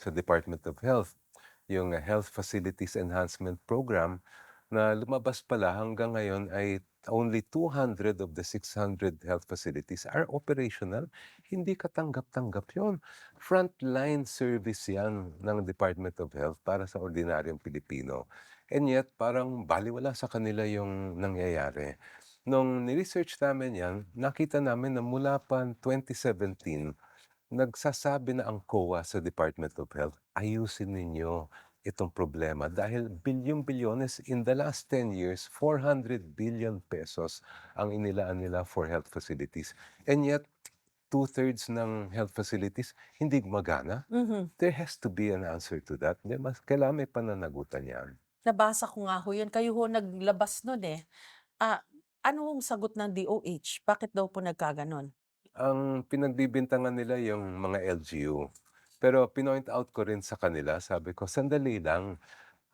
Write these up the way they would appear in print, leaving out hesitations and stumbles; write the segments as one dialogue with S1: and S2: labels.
S1: sa Department of Health, yung Health Facilities Enhancement Program na lumabas pala hanggang ngayon ay only 200 of the 600 health facilities are operational. Hindi katanggap-tanggap yun. Frontline service yan ng Department of Health para sa ordinaryong Pilipino. And yet, parang baliwala sa kanila yung nangyayari. Nung ni-research namin yan, nakita namin na mula pa 2017, nagsasabi na ang COA sa Department of Health, ayusin ninyo itong problema dahil bilyong-bilyones in the last 10 years, 400 billion pesos ang inilaan nila for health facilities. And yet, two-thirds ng health facilities hindi gumagana.
S2: Mhm.
S1: There has to be an answer to that. Mas kailangan may pananagutan yan.
S2: Nabasa ko nga ho 'yun, kayo ho naglabas nun, eh. Ah, ano hong sagot ng DOH? Bakit daw po nagkagano'n?
S1: Ang pinagbibintangan nila yung mga LGU. Pero pinoint out ko rin sa kanila, sabi ko, sandali lang.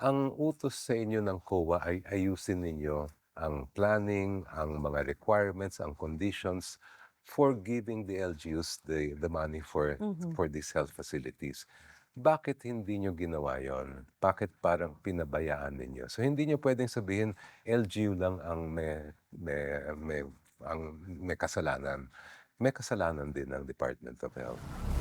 S1: Ang utos sa inyo ng COA ay ayusin ninyo ang planning, ang mga requirements, ang conditions for giving the LGUs the money
S2: Mhm.
S1: for these health facilities. Bakit hindi nyo ginawa yon? Bakit parang pinabayaan ninyo? So hindi nyo pwedeng sabihin LGU lang ang may kasalanan. May kasalanan din ng Department of Health.